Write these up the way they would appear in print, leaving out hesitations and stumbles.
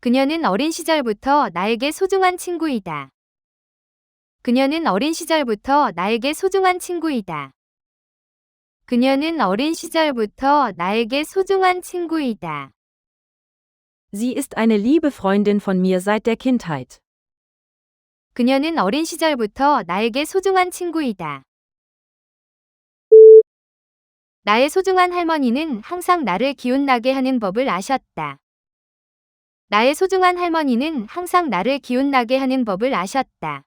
그녀는 어린 시절부터 나에게 소중한 친구이다. 그녀는 어린 시절부터 나에게 소중한 친구이다. 그녀는 어린 시절부터 나에게 소중한 친구이다. Sie ist eine liebe Freundin von mir seit der Kindheit. 그녀는 어린 시절부터 나에게 소중한 친구이다. 나의 소중한 할머니는 항상 나를 기운나게 하는 법을 아셨다. 나의 소중한 할머니는 항상 나를 기운나게 하는 법을 아셨다.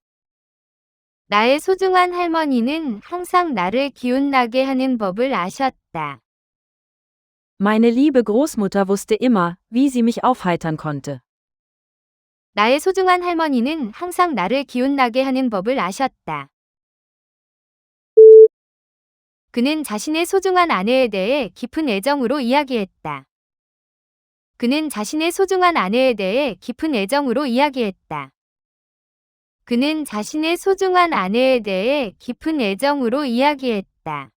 나의 소중한 할머니는 항상 나를 기운나게 하는 법을 아셨다. Meine liebe Großmutter wusste immer, wie sie mich aufheitern konnte. 나의 소중한 할머니는 항상 나를 기운나게 하는 법을 아셨다. 그는 자신의 소중한 아내에 대해 깊은 애정으로 이야기했다. 그는 자신의 소중한 아내에 대해 깊은 애정으로 이야기했다. 그는 자신의 소중한 아내에 대해 깊은 애정으로 이야기했다.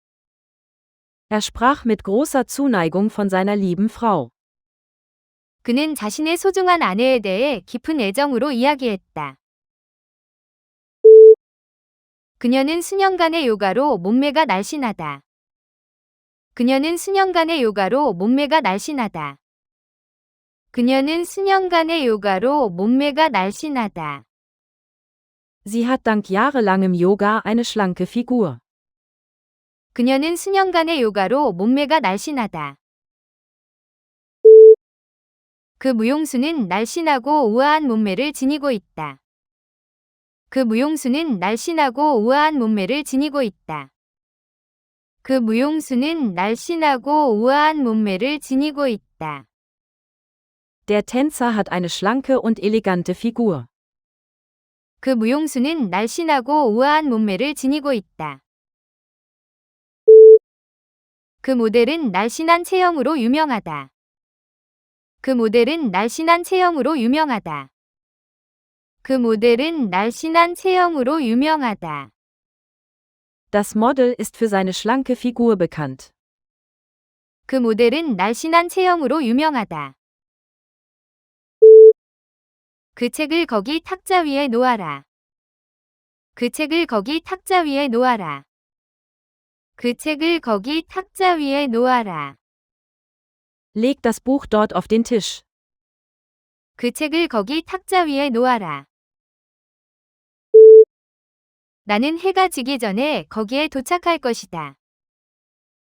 Er sprach mit großer Zuneigung von seiner lieben Frau. 그는 자신의 소중한 아내에 대해 깊은 애정으로 이야기했다. 그녀는 수년간의 요가로 몸매가 날씬하다. 그녀는 수년간의 요가로 몸매가 날씬하다. 그녀는 수년간의 요가로 몸매가 날씬하다. Sie hat dank jahrelangem Yoga eine schlanke Figur. 그녀는 수년간의 요가로 몸매가 날씬하다. 그 무용수는 날씬하고 우아한 몸매를 지니고 있다. 그 무용수는 날씬하고 우아한 몸매를 지니고 있다. 그 무용수는 날씬하고 우아한 몸매를 지니고 있다. Der Tänzer hat eine schlanke und elegante Figur. 그 무용수는 날씬하고 우아한 몸매를 지니고 있다. 그 모델은 날씬한 체형으로 유명하다. 그 모델은 날씬한 체형으로 유명하다. 그 모델은 날씬한 체형으로 유명하다. Das Model ist für seine schlanke Figur bekannt. 그 모델은 날씬한 체형으로 유명하다. 그 책을 거기 탁자 위에 놓아라. 그 책을 거기 탁자 위에 놓아라. 그 책을 거기 탁자 위에 놓아라. Leg das Buch dort auf den Tisch. 그 책을 거기 탁자 위에 놓아라. 나는 해가 지기 전에 거기에 도착할 것이다.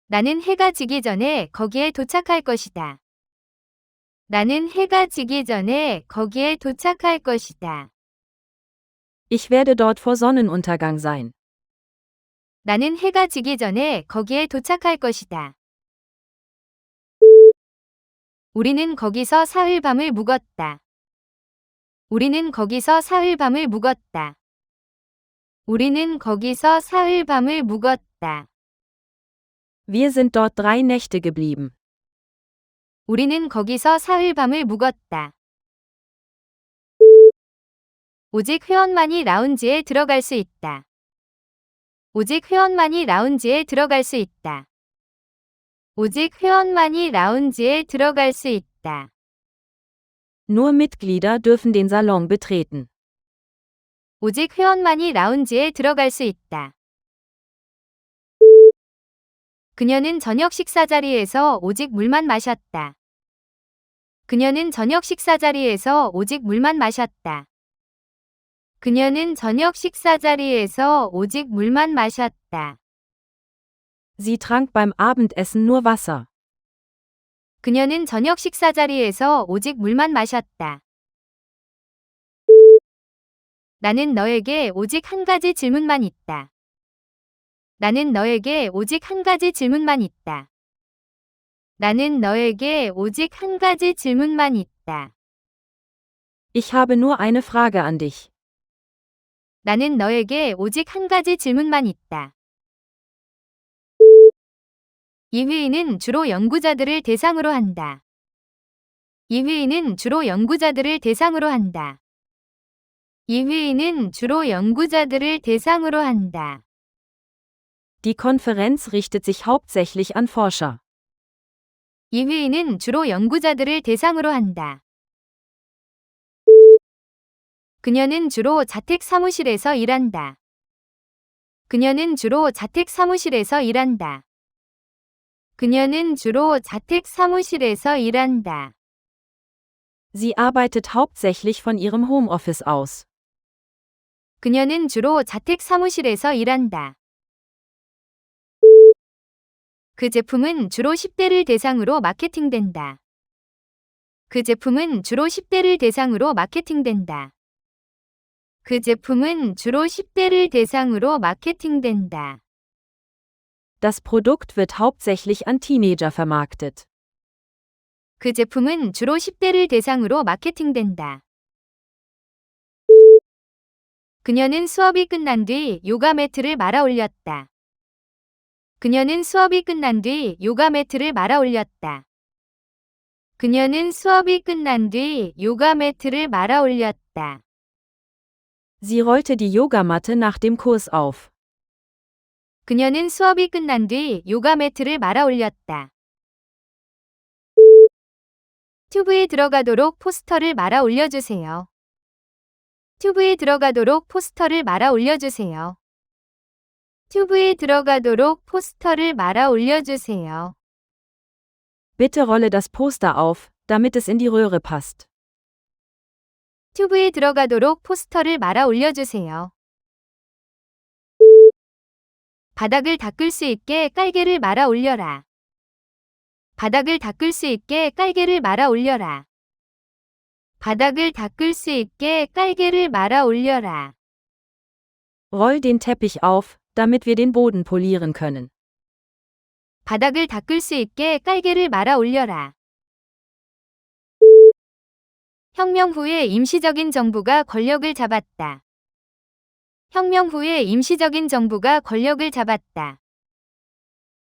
나는 해가 지기 전에 거기에 도착할 것이다. 나는 해가 지기 전에 거기에 도착할 것이다. Ich werde dort vor Sonnenuntergang sein. 나는 해가 지기 전에 거기에 도착할 것이다. 우리는 거기서 사흘 밤을 묵었다. 우리는 거기서 사흘 밤을 묵었다. 우리는 거기서 사흘 밤을 묵었다. Wir sind dort 3 Nächte geblieben. 우리는 거기서 사흘 밤을 묵었다. 오직 회원만이 라운지에 들어갈 수 있다. 오직 회원만이 라운지에 들어갈 수 있다. 오직 회원만이 라운지에 들어갈 수 있다. Nur Mitglieder dürfen den Salon betreten. 오직 회원만이 라운지에 들어갈 수 있다. 그녀는 저녁 식사 자리에서 오직 물만 마셨다. 그녀는 저녁 식사 자리에서 오직 물만 마셨다. 그녀는 저녁 식사 자리에서 오직 물만 마셨다. Sie trank beim Abendessen nur Wasser. 그녀는 저녁 식사 자리에서 오직 물만 마셨다. 나는 너에게 오직 한 가지 질문만 있다. 나는 너에게 오직 한 가지 질문만 있다. 나는 너에게 오직 한 가지 질문만 있다. Ich habe nur eine Frage an dich. 나는 너에게 오직 한 가지 질문만 있다. 이 회의는 주로 연구자들을 대상으로 한다. 이 회의는 주로 연구자들을 대상으로 한다. 이 회의는 주로 연구자들을 대상으로 한다. Die Konferenz richtet sich hauptsächlich an Forscher. 이 회의는 주로 연구자들을 대상으로 한다. 그녀는 주로 자택 사무실에서 일한다. 그녀는 주로 자택 사무실에서 일한다. 그녀는 주로 자택 사무실에서 일한다. Sie arbeitet hauptsächlich von ihrem Homeoffice aus. 그녀는 주로 자택 사무실에서 일한다. 그 제품은 주로 10대를 대상으로 마케팅된다. 그 제품은 주로 10대를 대상으로 마케팅된다. 그 제품은 주로 10대를 대상으로 마케팅된다. Das Produkt wird hauptsächlich an Teenager vermarktet. 그 제품은 주로 10대를 대상으로 마케팅된다. 그녀는 수업이 끝난 뒤 요가 매트를 말아 올렸다. 그녀는 수업이 끝난 뒤 요가 매트를 말아 올렸다. 그녀는 수업이 끝난 뒤 요가 매트를 말아 올렸다. Sie rollte die Yogamatte nach dem Kurs auf. 그녀는 수업이 끝난 뒤 요가 매트를 말아 올렸다. 튜브에 들어가도록 포스터를 말아 올려주세요. 튜브에 들어가도록 포스터를 말아 올려주세요. 튜브에 들어가도록 포스터를 말아 올려주세요. Bitte rolle das Poster auf, damit es in die Röhre passt. 튜브에 들어가도록 포스터를 말아 올려주세요. 바닥을 닦을 수 있게 깔개를 말아 올려라. 바닥을 닦을 수 있게 깔개를 말아 올려라. 바닥을 닦을 수 있게 깔개를 말아 올려라. Roll den Teppich auf, damit wir den Boden polieren können. 바닥을 닦을 수 있게 깔개를 말아 올려라. 혁명 후에 임시적인 정부가 권력을 잡았다. 혁명 후에 임시적인 정부가 권력을 잡았다.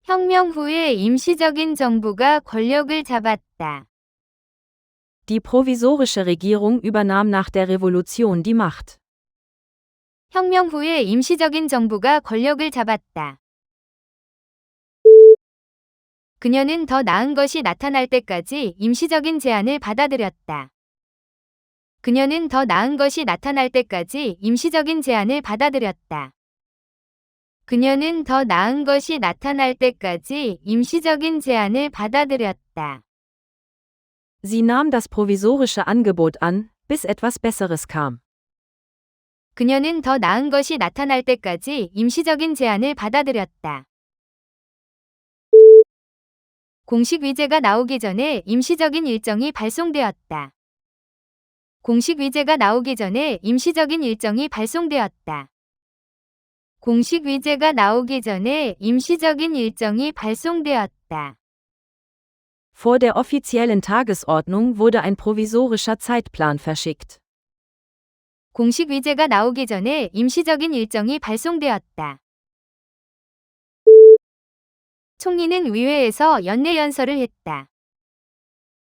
혁명 후에 임시적인 정부가 권력을 잡았다. Die provisorische Regierung übernahm nach der Revolution die Macht. 혁명 후에 임시적인 정부가 권력을 잡았다. 그녀는 더 나은 것이 나타날 때까지 임시적인 제안을 받아들였다. 그녀는 더 나은 것이 나타날 때까지 임시적인 제안을 받아들였다. 그녀는 더 나은 것이 나타날 때까지 임시적인 제안을 받아들였다. Sie nahm das provisorische Angebot an, bis etwas Besseres kam. 그녀는 더 나은 것이 나타날 때까지 임시적인 제안을 받아들였다. 공식 위제가 나오기 전에 임시적인 일정이 발송되었다. 공식 위제가 나오기 전에 임시적인 일정이 발송되었다. 공식 위제가 나오기 전에 임시적인 일정이 발송되었다. Vor der offiziellen Tagesordnung wurde ein provisorischer Zeitplan verschickt. 공식 위제가 나오기 전에 임시적인 일정이 발송되었다. 총리는 의회에서 연내연설을 했다.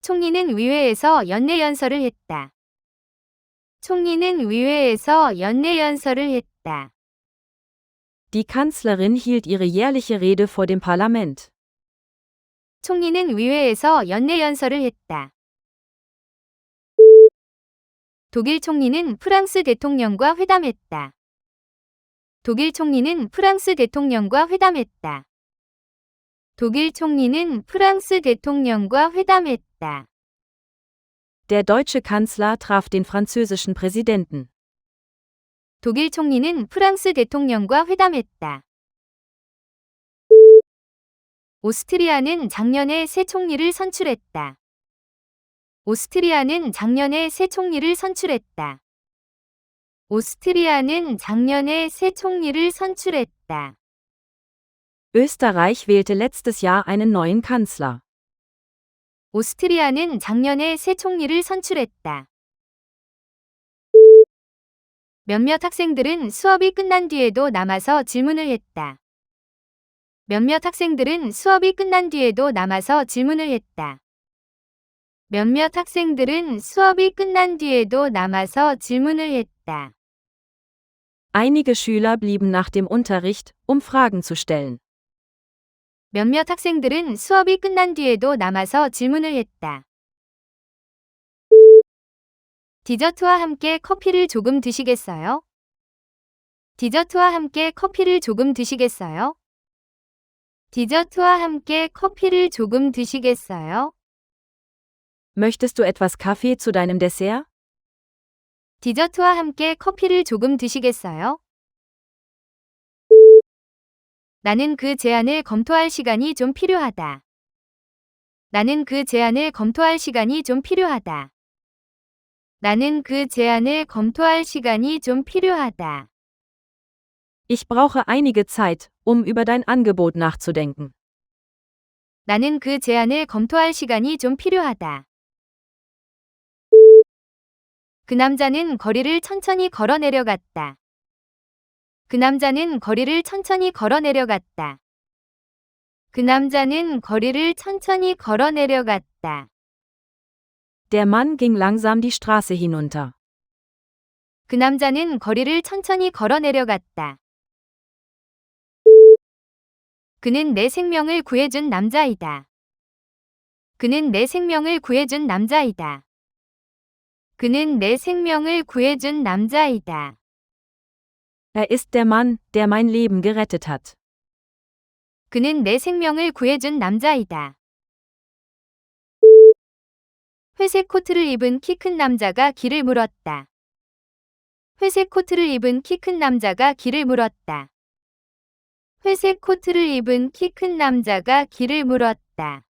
총리는 의회에서 연내연설을 했다. 총리는 의회에서 연내연설을 했다. Die Kanzlerin hielt ihre jährliche Rede vor dem Parlament. 총리는 의회에서 연내연설을 했다. 독일 총리는 프랑스 대통령과 회담했다. 독일 총리는 프랑스 대통령과 회담했다. 독일 총리는 프랑스 대통령과 회담했다. Der deutsche Kanzler traf den französischen Präsidenten. 독일 총리는 프랑스 대통령과 회담했다. 오스트리아는 작년에 새 총리를 선출했다. 오스트리아는 작년에 새 총리를 선출했다. 오스트리아는 작년에 새 총리를 선출했다. Österreich wählte letztes Jahr einen neuen Kanzler. 오스트리아는 작년에 새 총리를 선출했다. 몇몇 학생들은 수업이 끝난 뒤에도 남아서 질문을 했다. 몇몇 학생들은 수업이 끝난 뒤에도 남아서 질문을 했다. 몇몇 학생들은 수업이 끝난 뒤에도 남아서 질문을 했다. Einige Schüler blieben nach dem Unterricht, um Fragen zu stellen. 몇몇 학생들은 수업이 끝난 뒤에도 남아서 질문을 했다. 디저트와 함께 커피를 조금 드시겠어요? 디저트와 함께 커피를 조금 드시겠어요? 디저트와 함께 커피를 조금 드시겠어요? Möchtest du etwas Kaffee zu deinem Dessert? 디저트와 함께 커피를 조금 드시겠어요? 나는 그 제안을 검토할 시간이 좀 필요하다. 나는 그 제안을 검토할 시간이 좀 필요하다. 나는 그 제안을 검토할 시간이 좀 필요하다. Ich brauche einige Zeit, über dein Angebot nachzudenken. 나는 그 제안을 검토할 시간이 좀 필요하다. 그 남자는 거리를 천천히 걸어 내려갔다. 그 남자는 거리를 천천히 걸어 내려갔다. 그 남자는 거리를 천천히 걸어 내려갔다. Der Mann ging langsam die Straße hinunter. 그 남자는 거리를 천천히 걸어 내려갔다. 그는 내 생명을 구해준 남자이다. 그는 내 생명을 구해준 남자이다. 그는 내 생명을 구해준 남자이다. Er ist der Mann, der mein Leben gerettet hat. 그는 내 생명을 구해준 남자이다. 회색 코트를 입은 키 큰 남자가 길을 물었다. 회색 코트를 입은 키 큰 남자가 길을 물었다. 회색 코트를 입은 키 큰 남자가 길을 물었다.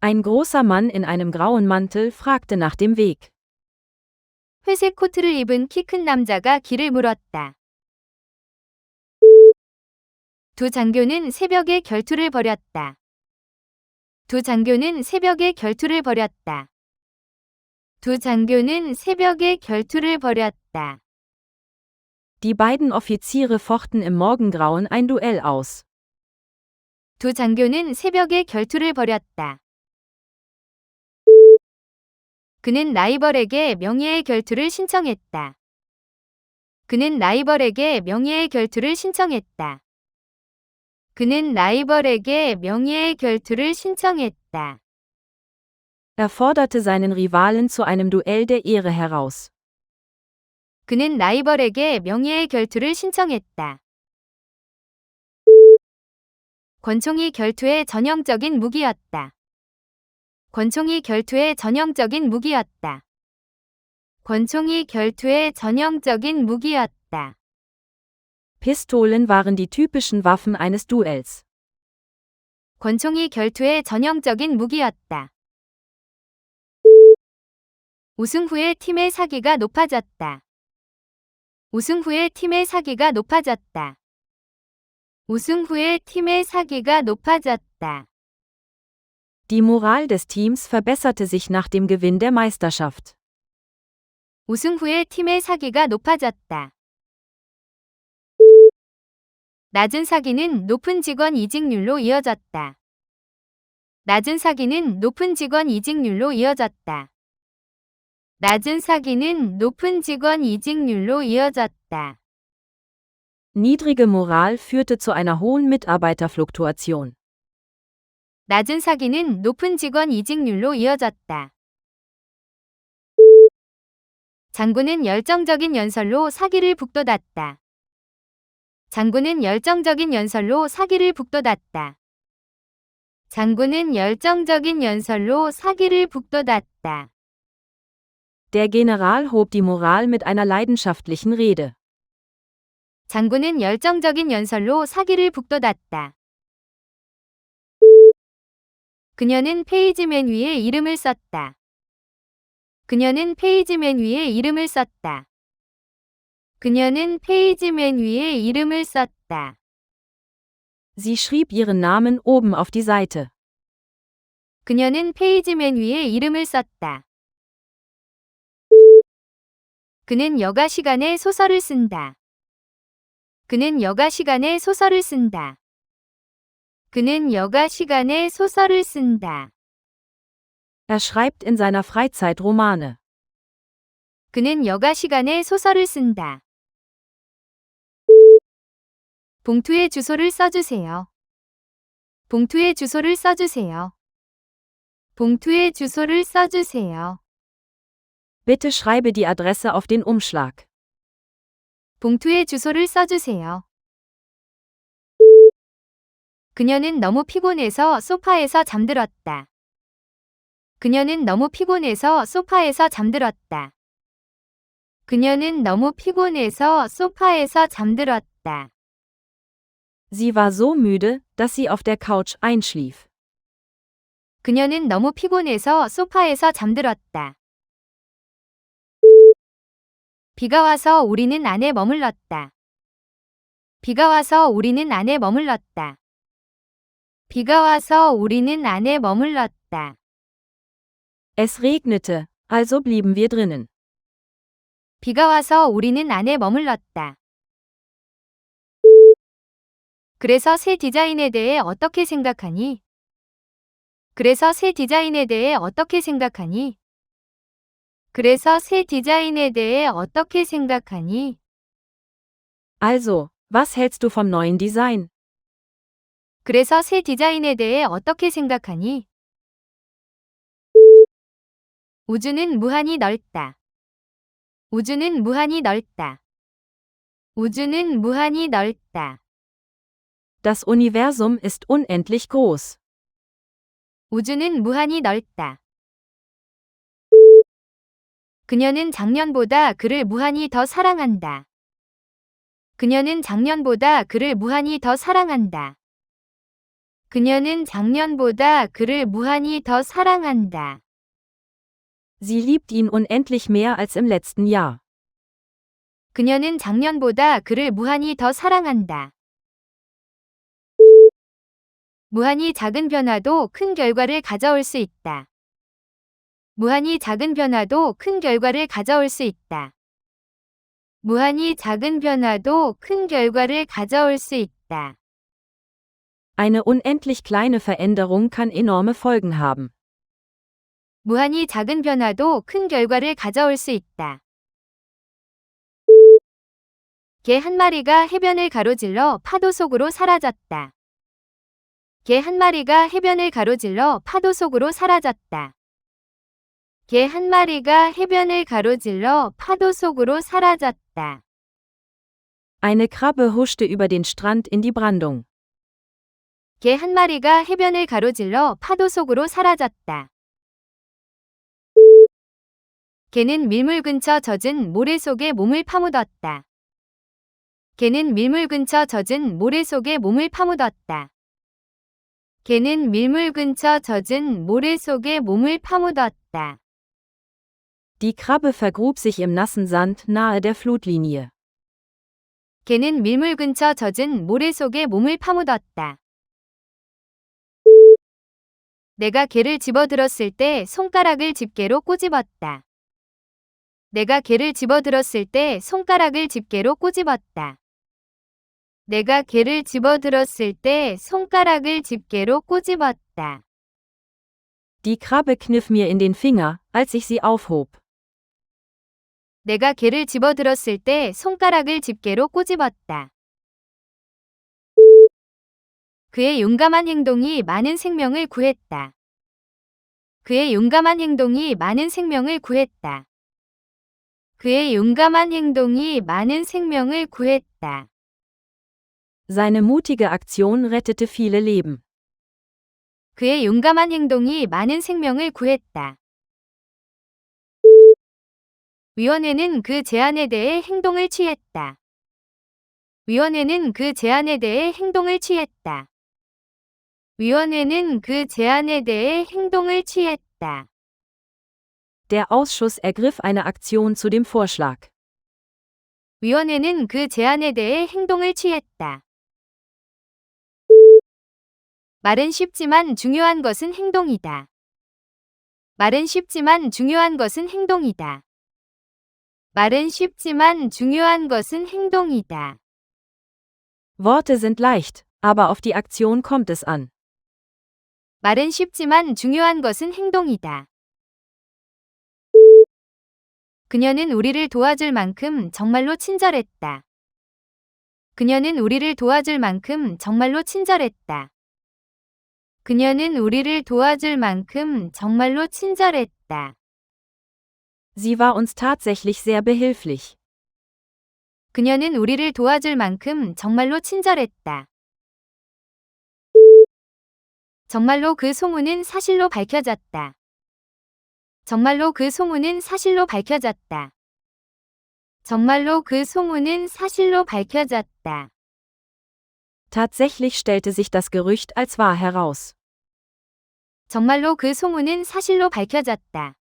Ein großer Mann in einem grauen Mantel fragte nach dem Weg. 회색 코트를 입은 키 큰 남자가 길을 물었다. 두 장교는 새벽에 결투를 벌였다. 두 장교는 새벽에 결투를 벌였다. 두 장교는 새벽에 결투를 벌였다. Die beiden Offiziere fochten im Morgengrauen ein Duell aus. 두 장교는 새벽에 결투를 벌였다. 그는 라이벌에게 명예의 결투를 신청했다. 그는 라이벌에게 명예의 결투를 신청했다. 그는 라이벌에게 명예의 결투를 신청했다. Er forderte seinen Rivalen zu einem Duell der Ehre heraus. 그는 라이벌에게 명예의 결투를 신청했다. 권총이 결투의 전형적인 무기였다. 권총이 결투의 전형적인 무기였다. 권총이 결투의 전형적인 무기였다. Pistolen waren die typischen Waffen eines Duells. 권총이 결투의 전형적인 무기였다. 우승 후에 팀의 사기가 높아졌다. 우승 후에 팀의 사기가 높아졌다. 우승 후에 팀의 사기가 높아졌다. Die Moral des Teams verbesserte sich nach dem Gewinn der Meisterschaft. 우승 후에 팀의 사기가 높아졌다. 낮은 사기는 높은 직원 이직률로 이어졌다. 낮은 사기는 높은 직원 이직률로 이어졌다. 낮은 사기는 높은 직원 이직률로 이어졌다. Niedrige Moral führte zu einer hohen Mitarbeiterfluktuation. 낮은 사기는 높은 직원 이직률로 이어졌다. 장군은 열정적인 연설로 사기를 북돋았다. 장군은 열정적인 연설로 사기를 북돋았다. 장군은 열정적인 연설로 사기를 북돋았다. Der General hob die Moral mit einer leidenschaftlichen Rede. 장군은 열정적인 연설로 사기를 북돋았다. 그녀는 페이지맨 위에 이름을 썼다. 그녀는 페이지맨 위에 이름을 썼다. 그녀는 페이지맨 위에 이름을 썼다. Sie schrieb ihren Namen oben auf die Seite. 그녀는 페이지맨 위에 이름을 썼다. 그는 여가 시간에 소설을 쓴다. 그는 여가 시간에 소설을 쓴다. 그는 여가 시간에 소설을 쓴다. Er schreibt in seiner Freizeit Romane. 그는 여가 시간에 소설을 쓴다. 봉투에 주소를 써주세요. 봉투에 주소를 써주세요. 봉투에 주소를 써주세요. Bitte schreibe die Adresse auf den Umschlag. 봉투에 주소를 써주세요. 그녀는 너무 피곤해서 소파에서 잠들었다. 그녀는 너무 피곤해서 소파에서 잠들었다. 그녀는 너무 피곤해서 소파에서 잠들었다. Sie war so müde, dass sie auf der Couch einschlief. 그녀는 너무 피곤해서 소파에서 잠들었다. 비가 와서 우리는 안에 머물렀다. 비가 와서 우리는 안에 머물렀다. 비가 와서 우리는 안에 머물렀다. Es regnete, also blieben wir drinnen. 비가 와서 우리는 안에 머물렀다. 그래서 새 디자인에 대해 어떻게 생각하니? 그래서 새 디자인에 대해 어떻게 생각하니? 그래서 새 디자인에 대해 어떻게 생각하니? Also, was hältst du vom neuen Design? 그래서 새 디자인에 대해 어떻게 생각하니? 우주는 무한히 넓다. 우주는 무한히 넓다. 우주는 무한히 넓다. Das Universum ist unendlich groß. 우주는 무한히 넓다. 그녀는 작년보다 그를 무한히 더 사랑한다. 그녀는 작년보다 그를 무한히 더 사랑한다. 그녀는 작년보다 그를 무한히 더 사랑한다. Sie liebt ihn unendlich mehr als im letzten Jahr. 그녀는 작년보다 그를 무한히 더 사랑한다. 무한히 작은 변화도 큰 결과를 가져올 수 있다. 무한히 작은 변화도 큰 결과를 가져올 수 있다. 무한히 작은 변화도 큰 결과를 가져올 수 있다. Eine unendlich kleine Veränderung kann enorme Folgen haben. 무한히 작은 변화도 큰 결과를 가져올 수 있다. 개 한 마리가 해변을 가로질러 파도 속으로 사라졌다. 개 한 마리가 해변을 가로질러 파도 속으로 사라졌다. 개 한 마리가 해변을 가로질러 파도 속으로 사라졌다. Eine Krabbe huschte über den Strand in die Brandung. 개 한 마리가 해변을 가로질러 파도 속으로 사라졌다. 개는 밀물 근처 젖은 모래 속에 몸을 파묻었다. 개는 밀물 근처 젖은 모래 속에 몸을 파묻었다. 개는 밀물 근처 젖은 모래 속에 몸을 파묻었다. Die Krabbe vergrub sich im nassen Sand nahe der Flutlinie. 개는 밀물 근처 젖은 모래 속에 몸을 파묻었다. 내가 개를 집어들었을 때 손가락을 집게로 꼬집었다. 내가 개를 집어들었을 때 손가락을 집게로 꼬집었다. 내가 개를 집어들었을 때 손가락을 집게로 꼬집었다. Die Krabbe kniff mir in den Finger, als ich sie aufhob. 내가 개를 집어들었을 때 손가락을 집게로 꼬집었다. 그의 용감한 행동이 많은 생명을 구했다. 그의 용감한 행동이 많은 생명을 구했다. 그의 용감한 행동이 많은 생명을 구했다. Seine mutige Aktion rettete viele Leben. 그의 용감한 행동이 많은 생명을 구했다. 위원회는 그 제안에 대해 행동을 취했다. 위원회는 그 제안에 대해 행동을 취했다. 위원회는 그 제안에 대해 행동을 취했다. Der Ausschuss ergriff eine Aktion zu dem Vorschlag. 위원회는 그 제안에 대해 행동을 취했다. 말은 쉽지만 중요한 것은 행동이다. 말은 쉽지만 중요한 것은 행동이다. 말은 쉽지만 중요한 것은 행동이다. Worte sind leicht, aber auf die Aktion kommt es an. 말은 쉽지만 중요한 것은 행동이다. 그녀는 우리를 도와줄 만큼 정말로 친절했다. 그녀는 우리를 도와줄 만큼 정말로 친절했다. 그녀는 우리를 도와줄 만큼 정말로 친절했다. Sie war uns tatsächlich sehr behilflich. 그녀는 우리를 도와줄 만큼 정말로 친절했다. 정말로 그 소문은 사실로 밝혀졌다. 정말로 그 소문은 사실로 밝혀졌다. 정말로 그 소문은 사실로 밝혀졌다. Tatsächlich stellte sich das Gerücht als wahr heraus. 정말로 그 소문은 사실로 밝혀졌다.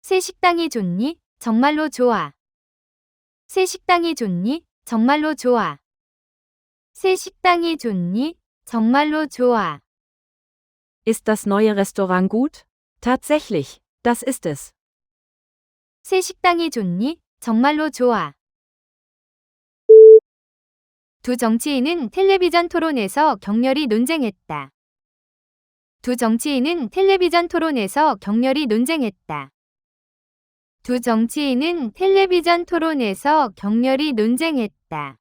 새 식당이 좋니? 정말로 좋아. 새 식당이 좋니? 정말로 좋아. 새 식당이 좋니? 정말로 좋아. Ist das neue Restaurant gut? Tatsächlich, das ist es. 새 식당이 좋니? 정말로 좋아. 두 정치인은 텔레비전 토론에서 격렬히 논쟁했다. 두 정치인은 텔레비전 토론에서 격렬히 논쟁했다. 두 정치인은 텔레비전 토론에서 격렬히 논쟁했다.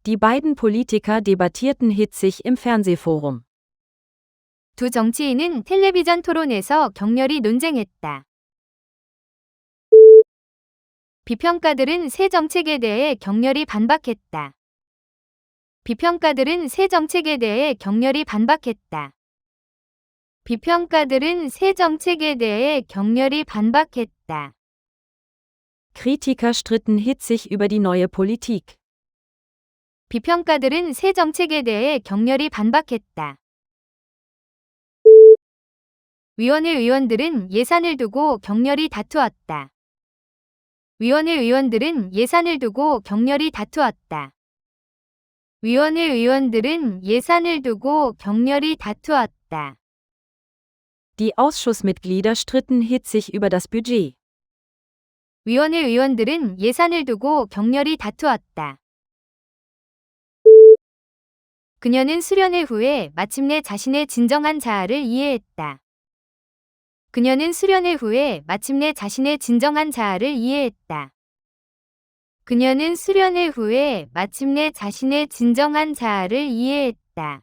Die beiden Politiker debattierten hitzig im Fernsehforum. 두 정치인은 텔레비전 토론에서 격렬히 논쟁했다. 비평가들은 새 정책에 대해 격렬히 반박했다. 비평가들은 새 정책에 대해 격렬히 반박했다. 비평가들은 새 정책에 대해 격렬히 반박했다. Kritiker stritten hitzig über die neue Politik. 비평가들은 새 정책에 대해 격렬히 반박했다. 위원회 의원들은 예산을 두고 격렬히 다투었다. 위원회 의원들은 예산을 두고 격렬히 다투었다. 위원회 의원들은 예산을 두고 격렬히 다투었다. Die Ausschussmitglieder stritten hitzig über das Budget. 위원회 의원들은 예산을 두고 격렬히 다투었다. 그녀는 수련회 후에 마침내 자신의 진정한 자아를 이해했다. 그녀는 수련회 후에 마침내 자신의 진정한 자아를 이해했다. 그녀는 수련회 후에 마침내 자신의 진정한 자아를 이해했다.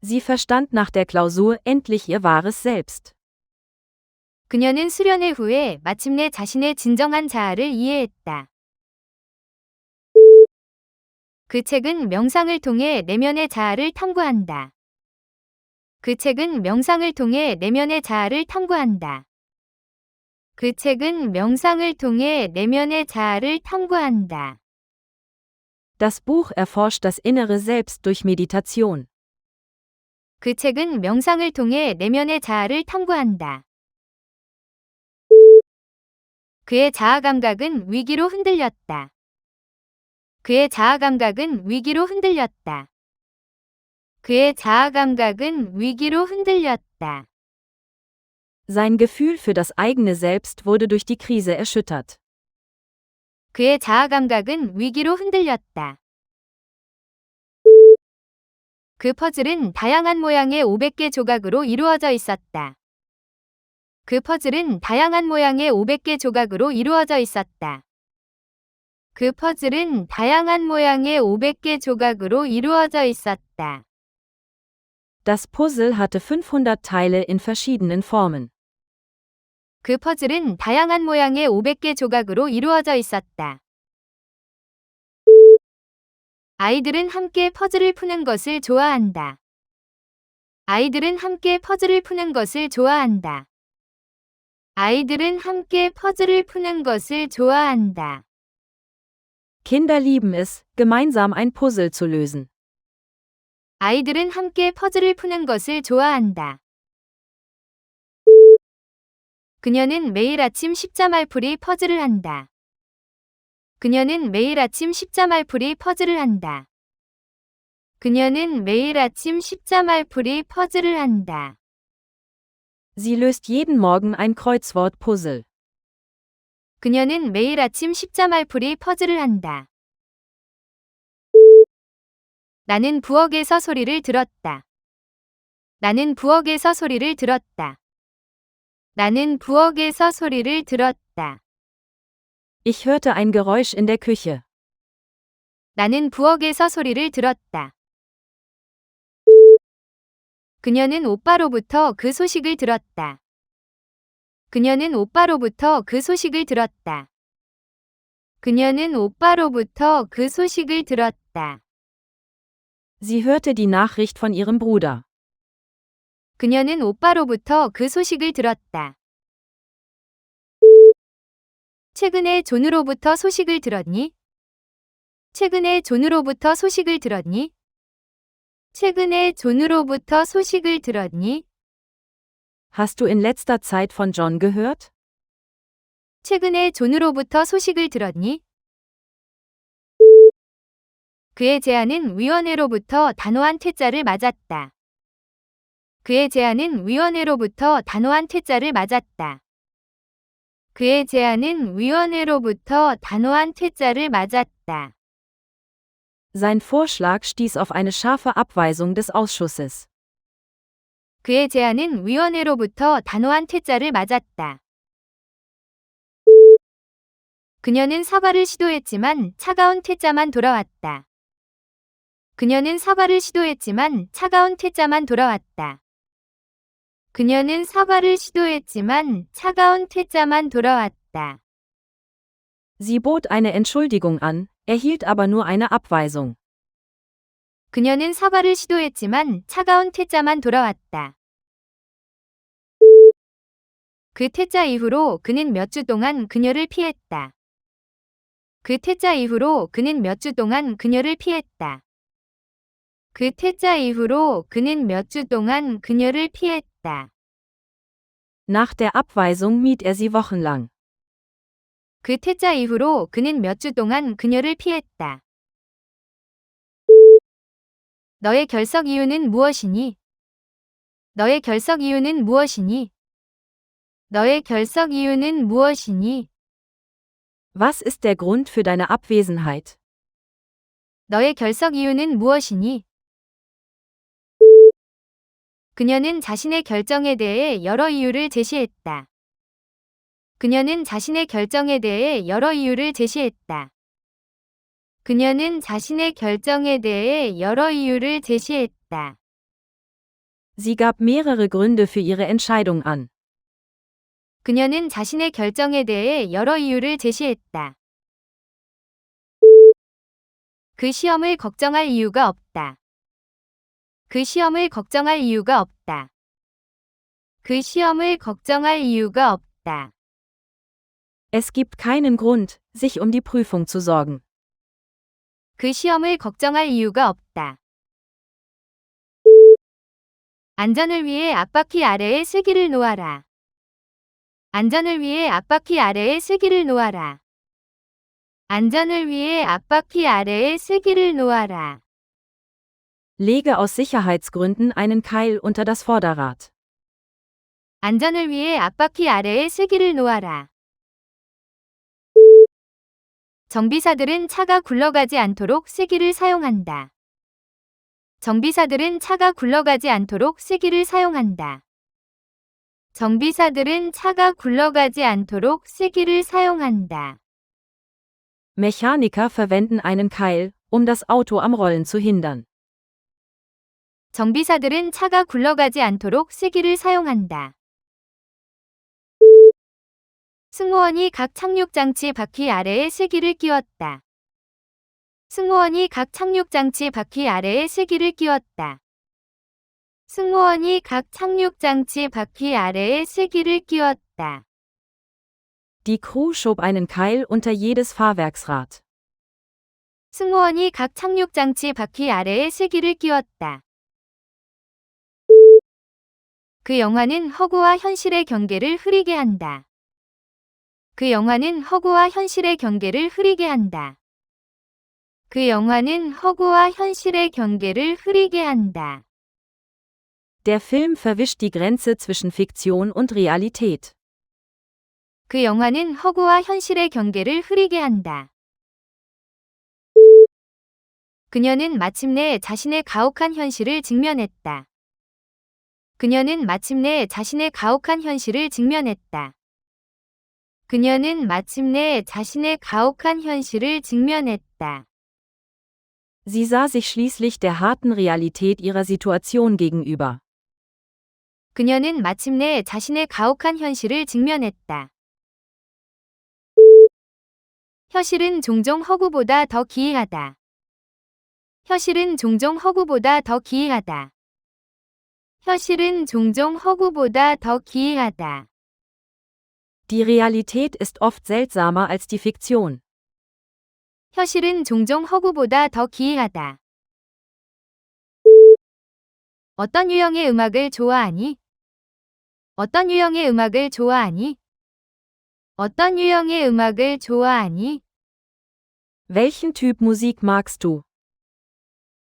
Sie verstand nach der Klausur endlich ihr wahres Selbst. 그녀는 수련회 후에 마침내 자신의 진정한 자아를 이해했다. 그 책은 명상을 통해 내면의 자아를 탐구한다. 그 책은 명상을 통해 내면의 자아를 탐구한다. 그 책은 명상을 통해 내면의 자아를 탐구한다. Das Buch erforscht das innere Selbst durch Meditation. 그 책은 명상을 통해 내면의 자아를 탐구한다. 그의 자아 감각은 위기로 흔들렸다. 그의 자아 감각은 위기로 흔들렸다. 그의 자아 감각은 위기로 흔들렸다. Sein Gefühl für das eigene Selbst wurde durch die Krise erschüttert. 그의 자아 감각은 위기로 흔들렸다. 그 퍼즐은 다양한 모양의 500개 조각으로 이루어져 있었다. 그 퍼즐은 다양한 모양의 500개 조각으로 이루어져 있었다. 그 퍼즐은 다양한 모양의 500개 조각으로 이루어져 있었다. Das Puzzle hatte 500 Teile in verschiedenen Formen. 그 퍼즐은 다양한 모양의 500개 조각으로 이루어져 있었다. 아이들은 함께 퍼즐을 푸는 것을 좋아한다. 아이들은 함께 퍼즐을 푸는 것을 좋아한다. 아이들은 함께 퍼즐을 푸는 것을 좋아한다. Kinder lieben es, gemeinsam ein Puzzle zu lösen. 아이들은 함께 퍼즐을 푸는 것을 좋아한다. 그녀는 매일 아침 십자말풀이 퍼즐을 한다. 그녀는 매일 아침 십자말풀이 퍼즐을 한다. 그녀는 매일 아침 십자말풀이 퍼즐을 한다. Sie löst jeden Morgen ein Kreuzwort-Puzzle. 그녀는 매일 아침 십자말풀이 퍼즐을 한다. 나는 부엌에서 소리를 들었다. 나는 부엌에서 소리를 들었다. 나는 부엌에서 소리를 들었다. Ich hörte ein Geräusch in der Küche. 나는 부엌에서 소리를 들었다. 그녀는 오빠로부터 그 소식을 들었다. 그녀는 오빠로부터 그 소식을 들었다. 그녀는 오빠로부터 그 소식을 들었다. Sie hörte die Nachricht von ihrem Bruder. 그녀는 오빠로부터 그 소식을 들었다. 최근에 존으로부터 소식을 들었니? 최근에 존으로부터 소식을 들었니? 최근에 존으로부터 소식을 들었니? Hast du in letzter Zeit von John gehört? 최근에 존으로부터 소식을 들었니? 그의 제안은 위원회로부터 단호한 퇴짜를 맞았다. 그의 제안은 위원회로부터 단호한 퇴짜를 맞았다. 그의 제안은 위원회로부터 단호한 퇴짜를 맞았다. Sein Vorschlag stieß auf eine scharfe Abweisung des Ausschusses. 그의 제안은 위원회로부터 단호한 퇴짜를 맞았다. 그녀는 사과를 시도했지만 차가운 퇴짜만 돌아왔다. 그녀는 사과를 시도했지만 차가운 퇴짜만 돌아왔다. 그녀는 사과를 시도했지만 차가운 퇴짜만 돌아왔다. Sie bot eine Entschuldigung an, erhielt aber nur eine Abweisung. 그녀는 사과를 시도했지만 차가운 퇴짜만 돌아왔다. 그 퇴짜 이후로 그는 몇 주 동안 그녀를 피했다. 그 퇴짜 이후로 그는 몇 주 동안 그녀를 피했다. 그 퇴짜 이후로 그는 몇 주 동안 그녀를 피했다. Nach der Abweisung mied er sie wochenlang. 그 퇴짜 이후로 그는 몇 주 동안 그녀를 피했다. 너의 결석 이유는 무엇이니? 너의 결석 이유는 무엇이니? 너의 결석 이유는 무엇이니? Was ist der Grund für deine Abwesenheit? 너의 결석 이유는 무엇이니? 그녀는 자신의 결정에 대해 여러 이유를 제시했다. 그녀는 자신의 결정에 대해 여러 이유를 제시했다. 그녀는 자신의 결정에 대해 여러 이유를 제시했다. Sie gab mehrere Gründe für ihre Entscheidung an. 그녀는 자신의 결정에 대해 여러 이유를 제시했다. 그 시험을 걱정할 이유가 없다. 그 시험을 걱정할 이유가 없다. 그 시험을 걱정할 이유가 없다. Es gibt keinen Grund, sich die Prüfung zu sorgen. 그 시험을 걱정할 이유가 없다. 안전을 위해 앞바퀴 아래에 슬기를 놓아라. 안전을 위해 앞바퀴 아래에 슬기를 놓아라. 안전을 위해 앞바퀴 아래에 슬기를 놓아라. Lege aus Sicherheitsgründen einen Keil unter das Vorderrad. 안전을 위해 앞바퀴 아래에 슬기를 놓아라. 정비사들은 차가 굴러가지 않도록 슬기를 사용한다. 정비사들은 차가 굴러가지 않도록 슬기를 사용한다. 정비사들은 차가 굴러가지 않도록 슬기를 사용한다. Mechaniker verwenden einen Keil, um das Auto am Rollen zu hindern. 정비사들은 차가 굴러가지 않도록 슬기를 사용한다. 승무원이 각 착륙장치 바퀴 아래에 슬기를 끼웠다. 승무원이 각 착륙장치 바퀴 아래에 슬기를 끼웠다. 승무원이 각 착륙장치 바퀴 아래에 슬기를 끼웠다. Die Crew schob einen Keil unter jedes Fahrwerksrad. 승무원이 각 착륙장치 바퀴 아래에 슬기를 끼웠다. 그 영화는 허구와 현실의 경계를 흐리게 한다. 그 영화는 허구와 현실의 경계를 흐리게 한다. 그 영화는 허구와 현실의 경계를 흐리게 한다. Der Film verwischt die Grenze zwischen Fiktion und Realität. 그 영화는 허구와 현실의 경계를 흐리게 한다. 그녀는 마침내 자신의 가혹한 현실을 직면했다. 그녀는 마침내 자신의 가혹한 현실을 직면했다. 그녀는 마침내 자신의 가혹한 현실을 직면했다. Sie sah sich schließlich der harten Realität ihrer Situation gegenüber. 그녀는 마침내 자신의 가혹한 현실을 직면했다. 현실은 종종 허구보다 더 기이하다. 현실은 종종 허구보다 더 기이하다. 현실은 종종 허구보다 더 기이하다. Die Realität ist oft seltsamer als die Fiktion. 현실은 종종 허구보다 더 기이하다. 어떤 유형의 음악을 좋아하니? 어떤 유형의 음악을 좋아하니? 어떤 유형의 음악을 좋아하니? Welchen Typ Musik magst du?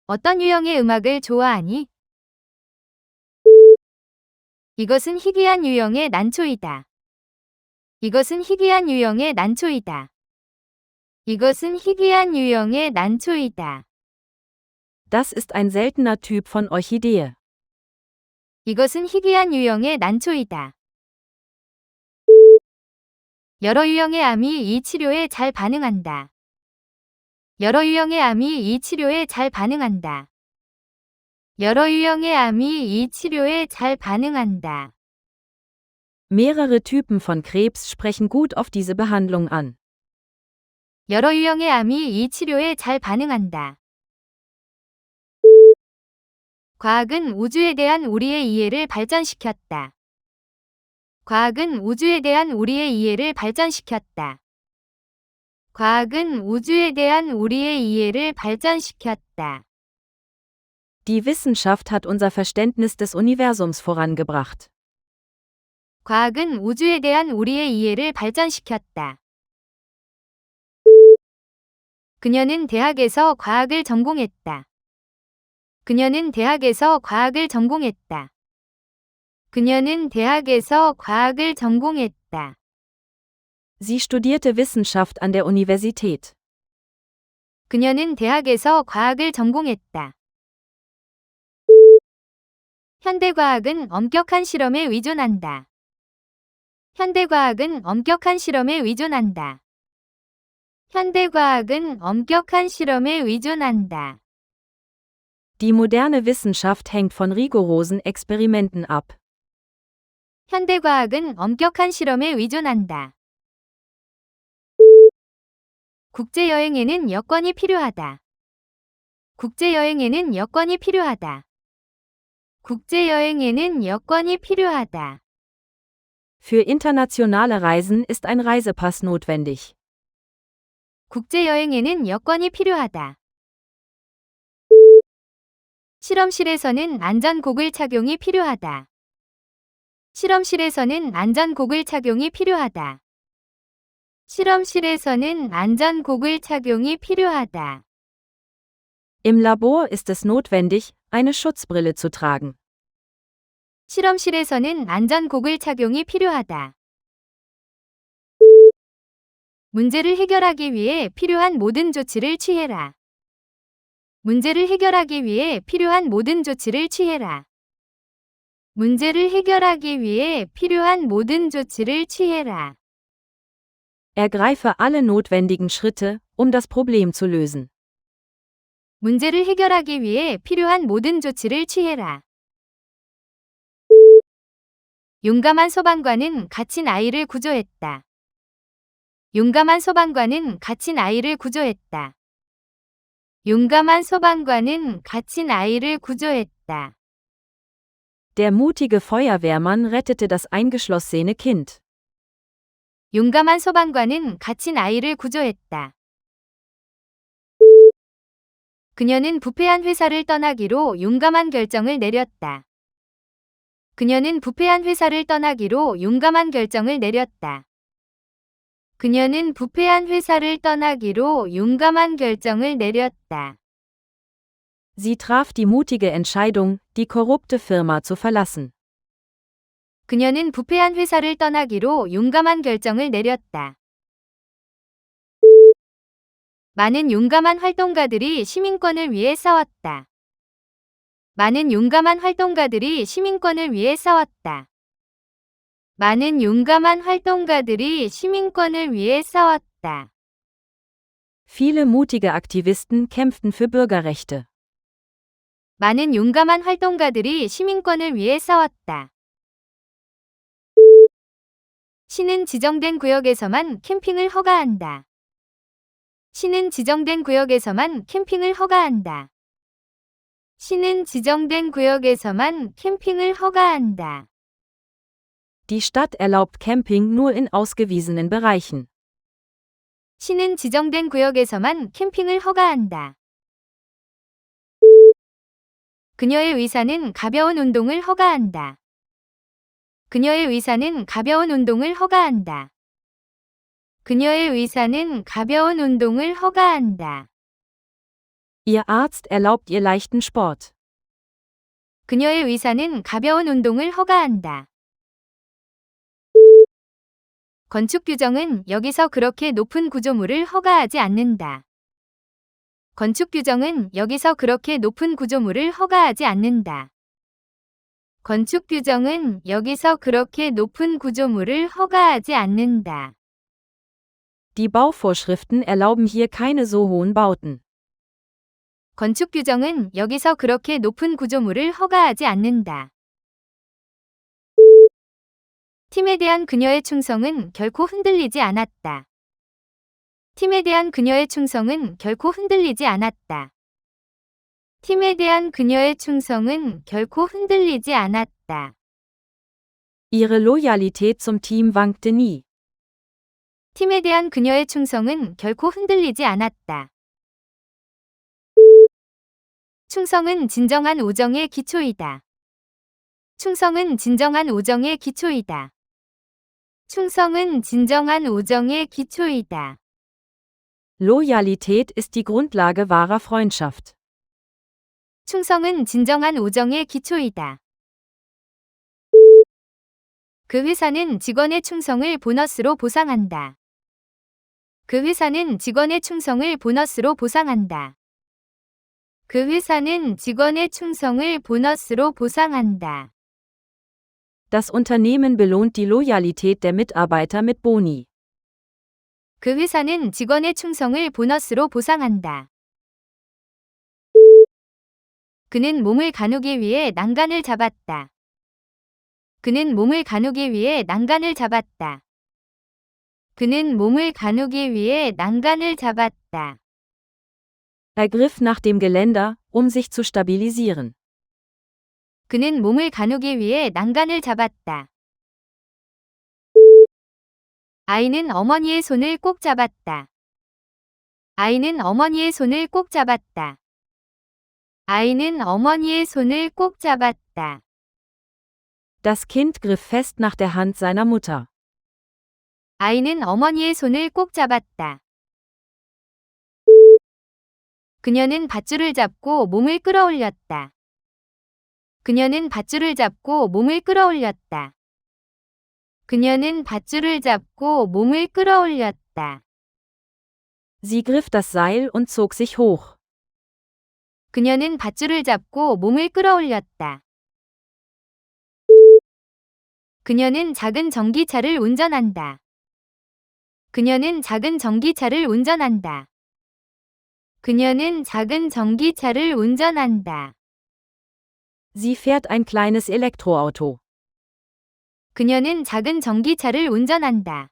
어떤 유형의 음악을 좋아하니? 이것은 희귀한 유형의 난초이다. 이것은 희귀한 유형의 난초이다. 이것은 희귀한 유형의 난초이다. Das ist ein seltener Typ von Orchidee. 이것은 희귀한 유형의 난초이다. 여러 유형의 암이 이 치료에 잘 반응한다. 여러 유형의 암이 이 치료에 잘 반응한다. 여러 유형의 암이 이 치료에 잘 반응한다. Mehrere Typen von Krebs sprechen gut auf diese Behandlung an. 여러 유형의 암이 이 치료에 잘 반응한다. 과학은 우주에 대한 우리의 이해를 발전시켰다. 과학은 우주에 대한 우리의 이해를 발전시켰다. 과학은 우주에 대한 우리의 이해를 발전시켰다. Die Wissenschaft hat unser Verständnis des Universums vorangebracht. 과학은 우주에 대한 우리의 이해를 발전시켰다. 그녀는 대학에서 과학을 전공했다. 그녀는 대학에서 과학을 전공했다. 그녀는 대학에서 과학을 전공했다. Sie studierte Wissenschaft an der Universität. 그녀는 대학에서 과학을 전공했다. 현대과학은 엄격한 실험에 의존한다. 현대과학은 엄격한 실험에 의존한다. 현대과학은 엄격한 실험에 의존한다. Die moderne Wissenschaft hängt von rigorosen Experimenten ab. 현대과학은 엄격한 실험에 의존한다. 국제여행에는 여권이 필요하다. 국제여행에는 여권이 필요하다. 국제여행에는 여권이 필요하다. Für internationale Reisen ist ein Reisepass notwendig. 국제여행에는 여권이 필요하다. 실험실에서는 안전고글 착용이 필요하다. 실험실에서는 안전고글 착용이 필요하다. 실험실에서는 안전고글 착용이 필요하다. Im Labor ist es notwendig, eine Schutzbrille zu tragen. 실험실에서는 안전고글 착용이 필요하다. 문제를 해결하기 위해 필요한 모든 조치를 취해라. 문제를 해결하기 위해 필요한 모든 조치를 취해라. 문제를 해결하기 위해 필요한 모든 조치를 취해라. Ergreife alle notwendigen Schritte, um das Problem zu lösen. 문제를 해결하기 위해 필요한 모든 조치를 취해라. 용감한 소방관은 갇힌 아이를 구조했다. 용감한 소방관은 갇힌 아이를 구조했다. 용감한 소방관은 갇힌 아이를 구조했다. Der mutige Feuerwehrmann rettete das eingeschlossene Kind. 용감한 소방관은 갇힌 아이를 구조했다. 그녀는 부패한 회사를 떠나기로 용감한 결정을 내렸다. 그녀는 부패한 회사를 떠나기로 용감한 결정을 내렸다. 그녀는 부패한 회사를 떠나기로 용감한 결정을 내렸다. Sie traf die mutige Entscheidung, die korrupte Firma zu verlassen. 그녀는 부패한 회사를 떠나기로 용감한 결정을 내렸다. 많은 용감한 활동가들이 시민권을 위해 싸웠다. 많은 용감한 활동가들이 시민권을 위해 싸웠다. 많은 용감한 활동가들이 시민권을 위해 싸웠다. Viele mutige Aktivisten kämpften für Bürgerrechte. 많은 용감한 활동가들이 시민권을 위해 싸웠다. 시는 지정된 구역에서만 캠핑을 허가한다. 시는 지정된 구역에서만 캠핑을 허가한다. 시는 지정된 구역에서만 캠핑을 허가한다. Die Stadt erlaubt Camping nur in ausgewiesenen Bereichen. 시는 지정된 구역에서만 캠핑을 허가한다. 그녀의 의사는 가벼운 운동을 허가한다. 그녀의 의사는 가벼운 운동을 허가한다. 그녀의 의사는 가벼운 운동을 허가한다. Ihr Arzt erlaubt ihr leichten Sport. 그녀의 의사는 가벼운 운동을 허가한다. 건축 규정은 여기서 그렇게 높은 구조물을 허가하지 않는다. 건축 규정은 여기서 그렇게 높은 구조물을 허가하지 않는다. 건축 규정은 여기서 그렇게 높은 구조물을 허가하지 않는다. Die Bauvorschriften erlauben hier keine so hohen Bauten. 건축 규정은 여기서 그렇게 높은 구조물을 허가하지 않는다. 팀에 대한 그녀의 충성은 결코 흔들리지 않았다. 팀에 대한 그녀의 충성은 결코 흔들리지 않았다. 팀에 대한 그녀의 충성은 결코 흔들리지 않았다. Ihre Loyalität zum Team wankte nie. 팀에 대한 그녀의 충성은 결코 흔들리지 않았다. 충성은 진정한 우정의 기초이다. 충성은 진정한 우정의 기초이다. 충성은 진정한 우정의 기초이다. Loyalität ist die Grundlage wahrer Freundschaft. 충성은 진정한 우정의 기초이다. 그 회사는 직원의 충성을 보너스로 보상한다. 그 회사는 직원의 충성을 보너스로 보상한다. 그 회사는 직원의 충성을 보너스로 보상한다. Das Unternehmen belohnt die Loyalität der Mitarbeiter mit Boni. 그 회사는 직원의 충성을 보너스로 보상한다. 그는 몸을 가누기 위해 난간을 잡았다. 그는 몸을 가누기 위해 난간을 잡았다. 그는 몸을 가누기 위해 난간을 잡았다. Er griff nach dem Geländer, sich zu stabilisieren. 그는 몸을 가누기 위해 난간을 잡았다. 아이는 어머니의 손을 꼭 잡았다. 아이는 어머니의 손을 꼭 잡았다. 아이는 어머니의 손을 꼭 잡았다. Das Kind griff fest nach der Hand seiner Mutter. 아이는 어머니의 손을 꼭 잡았다. 그녀는 밧줄을 잡고 몸을 끌어올렸다. 그녀는 밧줄을 잡고 몸을 끌어올렸다. 그녀는 밧줄을 잡고 몸을 끌어올렸다. Sie griff das Seil und zog sich hoch. 그녀는 밧줄을 잡고 몸을 끌어올렸다. 그녀는 작은 전기차를 운전한다. 그녀는 작은 전기차를 운전한다. 그녀는 작은 전기차를 운전한다. Sie fährt ein kleines Elektroauto. 그녀는 작은 전기차를 운전한다.